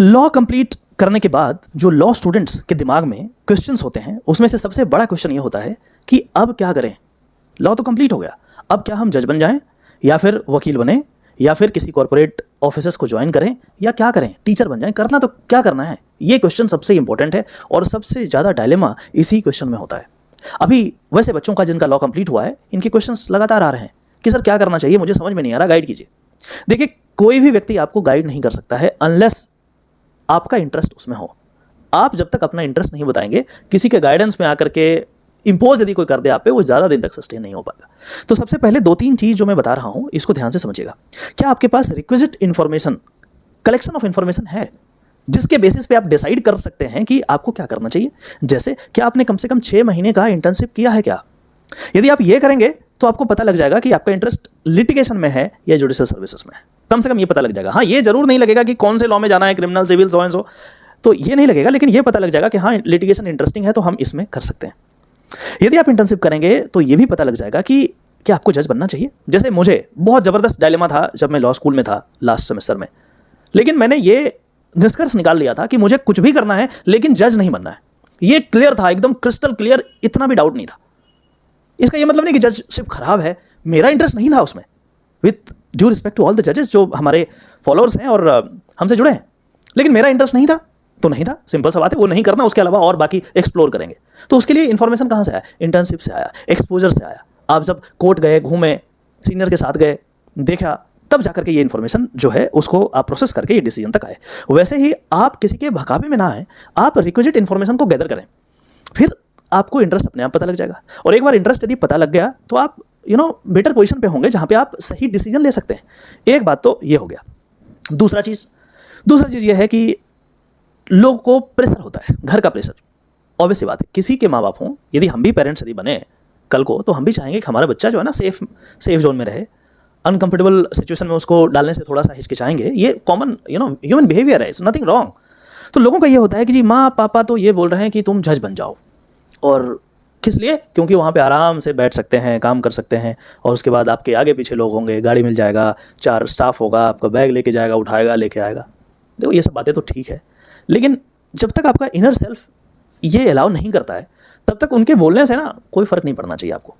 Law complete करने के बाद जो लॉ स्टूडेंट्स के दिमाग में क्वेश्चंस होते हैं उसमें से सबसे बड़ा क्वेश्चन ये होता है कि अब क्या करें। लॉ तो कंप्लीट हो गया, अब क्या हम जज बन जाएं या फिर वकील बने या फिर किसी कॉर्पोरेट ऑफिसर्स को ज्वाइन करें या क्या करें, टीचर बन जाएं, करना तो क्या करना है। ये क्वेश्चन सबसे इंपॉर्टेंट है और सबसे ज़्यादा डायलेमा इसी क्वेश्चन में होता है। अभी वैसे बच्चों का जिनका लॉ कंप्लीट हुआ है इनके क्वेश्चंस लगातार आ रहे हैं कि सर क्या करना चाहिए, मुझे समझ में नहीं आ रहा, गाइड कीजिए। देखिए, कोई भी व्यक्ति आपको गाइड नहीं कर सकता है अनलेस आपका इंटरेस्ट उसमें हो। आप जब तक अपना इंटरेस्ट नहीं बताएंगे, किसी के गाइडेंस में आकर के इंपोज यदि कोई कर दे आप पे, वो ज़्यादा दिन तक सस्टेन नहीं हो पाएगा। तो सबसे पहले 2-3 चीज़ जो मैं बता रहा हूं इसको ध्यान से समझिएगा। क्या आपके पास requisite information, collection of information है जिसके बेसिस पे आप डिसाइड कर सकते हैं कि आपको क्या करना चाहिए। जैसे क्या आपने कम से कम 6 महीने का इंटर्नशिप किया है क्या। यदि आप ये करेंगे तो आपको पता लग जाएगा कि आपका इंटरेस्ट लिटिगेशन में है या जुडिशियल सर्विसेज में है। कम से कम ये पता लग जाएगा। हाँ, ये जरूर नहीं लगेगा कि कौन से लॉ में जाना है, criminal, civil, so and so, तो ये नहीं लगेगा, लेकिन ये पता लग जाएगा कि हाँ लिटिगेशन इंटरेस्टिंग है तो हम इसमें कर सकते हैं। यदि आप इंटर्नशिप करेंगे तो ये भी पता लग जाएगा कि क्या आपको जज बनना चाहिए। जैसे मुझे बहुत ज़बरदस्त डायलेमा था जब मैं लॉ स्कूल में था लास्ट सेमेस्टर में, लेकिन मैंने ये निष्कर्ष निकाल लिया था कि मुझे कुछ भी करना है लेकिन जज नहीं बनना है। ये क्लियर था, एकदम क्रिस्टल क्लियर, इतना भी डाउट नहीं था। इसका ये मतलब नहीं कि जजशिप खराब है, मेरा इंटरेस्ट नहीं था उसमें। With due respect to all the जजेस जो हमारे फॉलोअर्स हैं और हमसे जुड़े हैं, लेकिन मेरा इंटरेस्ट नहीं था तो नहीं था, सिंपल सा बात है, वो नहीं करना, उसके अलावा और बाकी एक्सप्लोर करेंगे। तो उसके लिए इन्फॉर्मेशन कहाँ से आया, इंटर्नशिप से आया, एक्सपोजर से आया। आप जब कोर्ट गए, घूमे, सीनियर के साथ गए, देखा, तब जाकर के ये इन्फॉर्मेशन जो है उसको आप प्रोसेस करके ये डिसीजन तक आए। वैसे ही आप किसी के बहकावे में ना आए, आप रिक्विजिट इन्फॉर्मेशन को गैदर करें, फिर आपको इंटरेस्ट अपने आप पता लग जाएगा। और एक बार इंटरेस्ट यदि पता लग गया तो आप बेटर पोजीशन पे होंगे जहां पे आप सही डिसीजन ले सकते हैं। एक बात तो ये हो गया। दूसरा चीज़ ये है कि लोगों को प्रेशर होता है, घर का प्रेशर। ऑब्वियस सी बात है, किसी के माँ बाप हों, यदि हम भी पेरेंट्स यदि बने कल को, तो हम भी चाहेंगे कि हमारा बच्चा जो है ना सेफ जोन में रहे। अनकंफर्टेबल सिचुएशन में उसको डालने से थोड़ा सा हिचकिचाएंगे, ये कॉमन ह्यूमन बिहेवियर है, इट्स नथिंग रॉन्ग। तो लोगों का ये होता है कि जी माँ पापा तो ये बोल रहे हैं कि तुम जज बन जाओ, और किस लिए? क्योंकि वहाँ पे आराम से बैठ सकते हैं, काम कर सकते हैं, और उसके बाद आपके आगे पीछे लोग होंगे, गाड़ी मिल जाएगा, 4 स्टाफ होगा, आपका बैग लेके जाएगा, उठाएगा, लेके आएगा। देखो ये सब बातें तो ठीक है, लेकिन जब तक आपका इनर सेल्फ ये अलाउ नहीं करता है तब तक उनके बोलने से ना कोई फ़र्क नहीं पड़ना चाहिए आपको।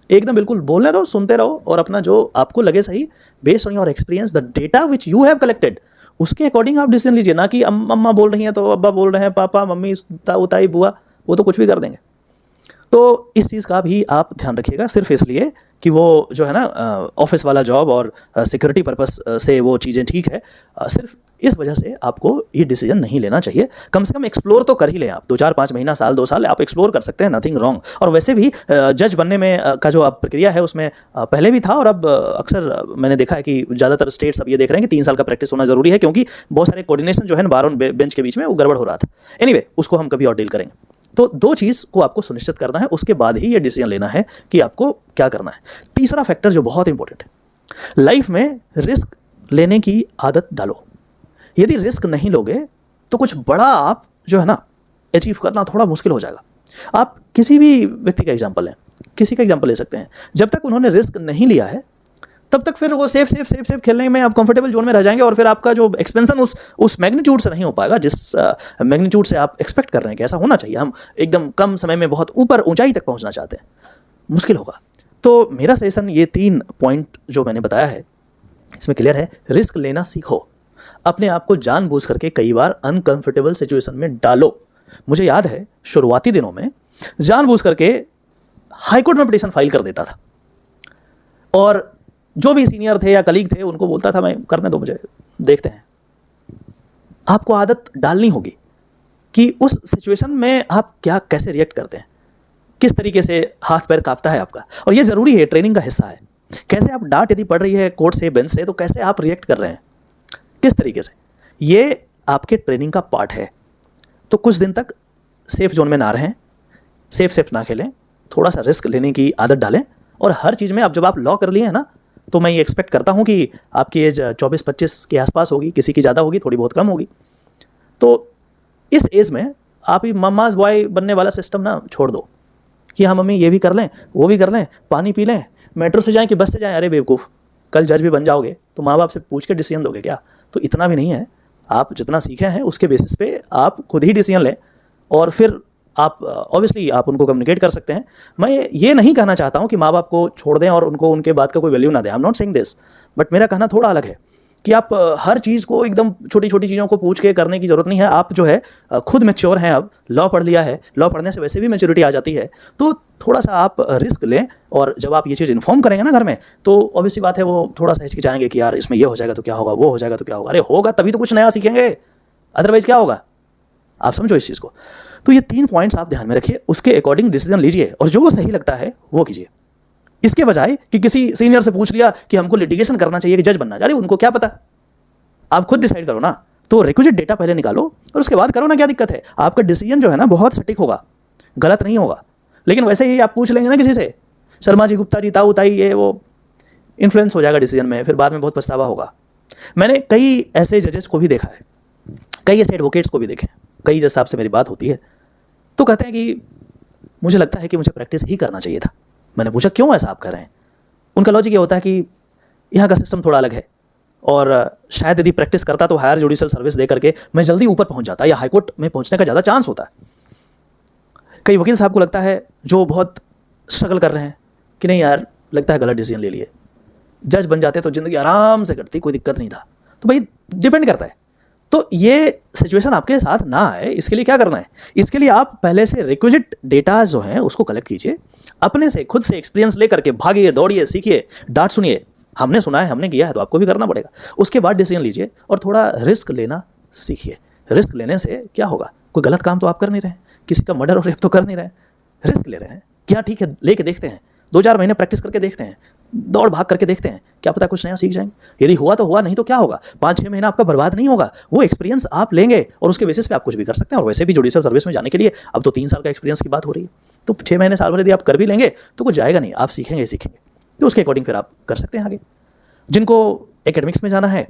एकदम बिल्कुल बोलने दो, सुनते रहो, और अपना जो आपको लगे सही, based on your experience, the data which you have collected, उसके अकॉर्डिंग आप डिसीजन लीजिए। ना कि अम्मा बोल रही हैं तो अब्बा बोल रहे हैं, पापा मम्मी ताई बुआ, वो तो कुछ भी कर देंगे। तो इस चीज़ का भी आप ध्यान रखिएगा, सिर्फ इसलिए कि वो जो है ना ऑफिस वाला जॉब और सिक्योरिटी पर्पस से वो चीज़ें ठीक है, सिर्फ इस वजह से आपको ये डिसीजन नहीं लेना चाहिए। कम से कम एक्सप्लोर तो कर ही लें आप, 2-4-5 महीना, साल 2 साल आप एक्सप्लोर कर सकते हैं, नथिंग रॉन्ग। और वैसे भी जज बनने में का जो आप प्रक्रिया है उसमें पहले भी था, और अब अक्सर मैंने देखा है कि ज़्यादातर स्टेट्स अब ये देख रहे हैं कि 3 साल का प्रैक्टिस होना जरूरी है, क्योंकि बहुत सारे कोऑर्डिनेशन जो है ना बार और बेंच के बीच में वो गड़बड़ हो रहा था। एनीवे, उसको हम कभी और डील करेंगे। तो 2 चीज़ को आपको सुनिश्चित करना है, उसके बाद ही ये डिसीजन लेना है कि आपको क्या करना है। तीसरा फैक्टर जो बहुत इंपॉर्टेंट है, लाइफ में रिस्क लेने की आदत डालो। यदि रिस्क नहीं लोगे तो कुछ बड़ा आप जो है ना अचीव करना थोड़ा मुश्किल हो जाएगा। आप किसी भी व्यक्ति का एग्जाम्पल लें, किसी का एग्जाम्पल ले सकते हैं, जब तक उन्होंने रिस्क नहीं लिया है तब तक फिर वो सेफ खेलने में आप कंफर्टेबल जोन में रह जाएंगे, और फिर आपका जो एक्सपेंशन उस मैग्नीट्यूड से नहीं हो पाएगा जिस मैग्नीट्यूड से आप एक्सपेक्ट कर रहे हैं कि ऐसा होना चाहिए। हम एकदम कम समय में बहुत ऊपर ऊंचाई तक पहुंचना चाहते हैं, मुश्किल होगा। तो मेरा सजेशन, ये 3 पॉइंट जो मैंने बताया है इसमें क्लियर है। रिस्क लेना सीखो, अपने आप को जानबूझ करके कई बार अनकंफर्टेबल सिचुएशन में डालो। मुझे याद है शुरुआती दिनों में जानबूझ करके हाईकोर्ट में पिटीशन फाइल कर देता था, और जो भी सीनियर थे या कलीग थे उनको बोलता था मैं करने दो, मुझे देखते हैं। आपको आदत डालनी होगी कि उस सिचुएशन में आप कैसे रिएक्ट करते हैं, किस तरीके से हाथ पैर कांपता है आपका, और ये जरूरी है, ट्रेनिंग का हिस्सा है। कैसे आप डांट यदि पड़ रही है कोर्ट से, बेंच से, तो कैसे आप रिएक्ट कर रहे हैं, किस तरीके से, ये आपके ट्रेनिंग का पार्ट है। तो कुछ दिन तक सेफ जोन में ना रहें, सेफ ना खेलें, थोड़ा सा रिस्क लेने की आदत डालें। और हर चीज़ में, अब जब आप लॉ कर लिए हैं ना, तो मैं ये एक्सपेक्ट करता हूँ कि आपकी एज 24-25 के आसपास होगी, किसी की ज़्यादा होगी, थोड़ी बहुत कम होगी। तो इस एज में आप ये मम्माज बॉय बनने वाला सिस्टम ना छोड़ दो कि हाँ मम्मी ये भी कर लें, वो भी कर लें, पानी पी लें, मेट्रो से जाएं कि बस से जाएं। अरे बेवकूफ़, कल जज भी बन जाओगे तो माँ बाप से पूछ के डिसीजन दोगे क्या? तो इतना भी नहीं है। आप जितना सीखे हैं उसके बेसिस पे आप खुद ही डिसीजन लें, और फिर आप ऑब्वियसली आप उनको कम्युनिकेट कर सकते हैं। मैं ये नहीं कहना चाहता हूँ कि माँ बाप को छोड़ दें और उनको उनके बात का कोई वैल्यू ना दें, I am not saying this, but मेरा कहना थोड़ा अलग है कि आप हर चीज़ को एकदम छोटी छोटी चीज़ों को पूछ के करने की ज़रूरत नहीं है। आप जो है खुद मैच्योर हैं, अब लॉ पढ़ लिया है, लॉ पढ़ने से वैसे भी मैच्योरिटी आ जाती है, तो थोड़ा सा आप रिस्क लें, और जब आप ये चीज़ इन्फॉर्म करेंगे ना घर में, तो ऑब्वियसली बात है वो थोड़ा सा हिचकिचाएंगे कि यार इसमें ये हो जाएगा तो क्या होगा, वो हो जाएगा तो क्या होगा। अरे होगा तभी तो कुछ नया सीखेंगे, अदरवाइज क्या होगा। आप समझो इस चीज़ को। तो ये 3 पॉइंट्स आप ध्यान में रखिए, उसके अकॉर्डिंग डिसीजन लीजिए और जो सही लगता है वो कीजिए, इसके बजाय कि किसी सीनियर से पूछ लिया कि हमको लिटिगेशन करना चाहिए कि जज बनना चाहिए। उनको क्या पता, आप खुद डिसाइड करो ना। तो रिक्विजिट डेटा पहले निकालो और उसके बाद करो ना, क्या दिक्कत है। आपका डिसीजन जो है ना बहुत सटीक होगा, गलत नहीं होगा। लेकिन वैसे ही आप पूछ लेंगे ना किसी से, शर्मा जी, गुप्ता जी, ताऊ ताई, ये वो, इन्फ्लुएंस हो जाएगा डिसीजन में, फिर बाद में बहुत पछतावा होगा। मैंने कई ऐसे जजेस को भी देखा है, कई ऐसे एडवोकेट्स को भी देखे। कई जज साहब से मेरी बात होती है तो कहते हैं कि मुझे लगता है कि मुझे प्रैक्टिस ही करना चाहिए था। मैंने पूछा क्यों ऐसा आप कर रहे हैं। उनका लॉजिक ये होता है कि यहाँ का सिस्टम थोड़ा अलग है, और शायद यदि प्रैक्टिस करता तो हायर जुडिशियल सर्विस दे करके मैं जल्दी ऊपर पहुंच जाता, या हाईकोर्ट में पहुंचने का ज़्यादा चांस होता है। कई वकील साहब को लगता है जो बहुत स्ट्रगल कर रहे हैं कि नहीं यार, लगता है गलत डिसीजन ले लिए, जज बन जाते तो ज़िंदगी आराम से कटती, कोई दिक्कत नहीं था। तो भाई डिपेंड करता है। तो ये सिचुएशन आपके साथ ना आए, इसके लिए क्या करना है, इसके लिए आप पहले से रिक्विजिट डेटा जो हैं उसको कलेक्ट कीजिए, अपने से खुद से एक्सपीरियंस लेकर के भागिए, दौड़िए, सीखिए, डांट सुनिए। हमने सुना है, हमने किया है, तो आपको भी करना पड़ेगा। उसके बाद डिसीजन लीजिए और थोड़ा रिस्क लेना सीखिए। रिस्क लेने से क्या होगा, कोई गलत काम तो आप कर नहीं रहे हैं, किसी का मर्डर और रेप तो कर नहीं रहे हैं, रिस्क ले रहे हैं। क्या ठीक है, लेके देखते हैं, 2-4 महीने प्रैक्टिस करके देखते हैं, दौड़ भाग करके देखते हैं, क्या पता कुछ नया सीख जाएंगे। यदि हुआ तो हुआ, नहीं तो क्या होगा, 5-6 महीना आपका बर्बाद नहीं होगा। वो एक्सपीरियंस आप लेंगे और उसके बेसिस पे आप कुछ भी कर सकते हैं। और वैसे भी जुडिशियल सर्विस में जाने के लिए अब तो 3 साल का एक्सपीरियंस की बात हो रही है, तो 6 महीने, साल भर यदि आप कर भी लेंगे तो कुछ जाएगा नहीं, आप सीखेंगे सीखेंगे, तो उसके अकॉर्डिंग फिर आप कर सकते हैं आगे। जिनको एकेडमिक्स में जाना है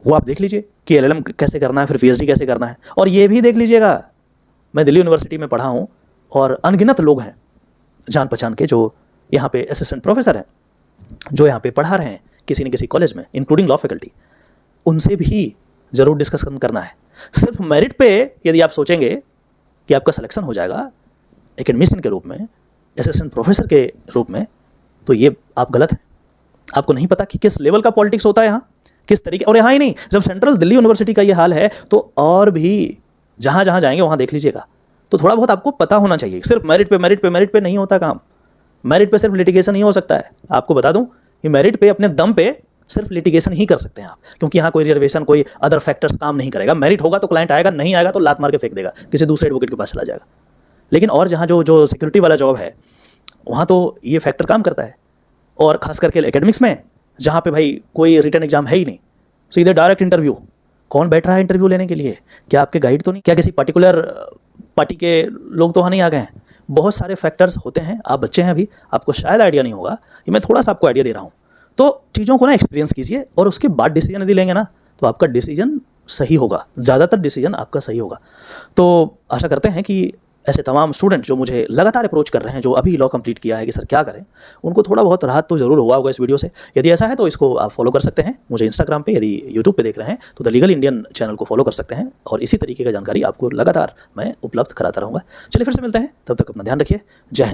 वो आप देख लीजिए कि LLM कैसे करना है, फिर PhD कैसे करना है। और ये भी देख लीजिएगा, मैं दिल्ली यूनिवर्सिटी में पढ़ा हूँ और अनगिनत लोग हैं जान पहचान के जो यहाँ पे असिस्टेंट प्रोफेसर हैं, जो यहाँ पे पढ़ा रहे हैं किसी न किसी कॉलेज में, इंक्लूडिंग लॉ फैकल्टी। उनसे भी ज़रूर डिस्कशन करना है। सिर्फ मेरिट पे यदि आप सोचेंगे कि आपका सिलेक्शन हो जाएगा एकेडमिशियन के रूप में, असिस्टेंट प्रोफेसर के रूप में, तो ये आप गलत हैं। आपको नहीं पता कि किस लेवल का पॉलिटिक्स होता है यहाँ, किस तरीके। और यहाँ ही नहीं, जब सेंट्रल दिल्ली यूनिवर्सिटी का ये हाल है तो और भी जहाँ जहाँ जाएंगे वहाँ देख लीजिएगा। तो थोड़ा बहुत आपको पता होना चाहिए। सिर्फ मेरिट पे नहीं होता काम। मेरिट पे सिर्फ लिटिगेशन ही हो सकता है। आपको बता दूं कि मेरिट पे अपने दम पे सिर्फ लिटिगेशन ही कर सकते हैं आप, क्योंकि यहाँ कोई रिजर्वेशन, कोई अदर फैक्टर्स काम नहीं करेगा। मेरिट होगा तो क्लाइंट आएगा, नहीं आएगा तो लात मार के फेंक देगा, किसी दूसरे एडवोकेट के पास चला जाएगा। लेकिन और जहाँ जो सिक्योरिटी वाला जॉब है वहाँ तो ये फैक्टर काम करता है। और खास करके एकेडमिक्स में, जहाँ पे भाई कोई रिटर्न एग्जाम है ही नहीं, सीधे डायरेक्ट इंटरव्यू। कौन बैठ रहा है इंटरव्यू लेने के लिए? क्या आपके गाइड तो नहीं, क्या किसी पर्टिकुलर पार्टी के लोग तो वहाँ नहीं आ गए हैं? बहुत सारे फैक्टर्स होते हैं। आप बच्चे हैं अभी, आपको शायद आइडिया नहीं होगा, ये मैं थोड़ा सा आपको आइडिया दे रहा हूँ। तो चीज़ों को ना एक्सपीरियंस कीजिए और उसके बाद डिसीजन यदि लेंगे ना तो आपका डिसीजन सही होगा, ज़्यादातर डिसीजन आपका सही होगा। तो आशा करते हैं कि ऐसे तमाम स्टूडेंट जो मुझे लगातार अप्रोच कर रहे हैं, जो अभी लॉ कंप्लीट किया है कि सर क्या करें, उनको थोड़ा बहुत राहत तो ज़रूर हुआ होगा इस वीडियो से। यदि ऐसा है तो इसको आप फॉलो कर सकते हैं मुझे इंस्टाग्राम पे, यदि यूट्यूब पे देख रहे हैं तो द लीगल इंडियन चैनल को फॉलो कर सकते हैं, और इसी तरीके का जानकारी आपको लगातार मैं उपलब्ध कराता रहूँगा। चलिए फिर से मिलते हैं, तब तक अपना ध्यान रखिए। जय हिंद।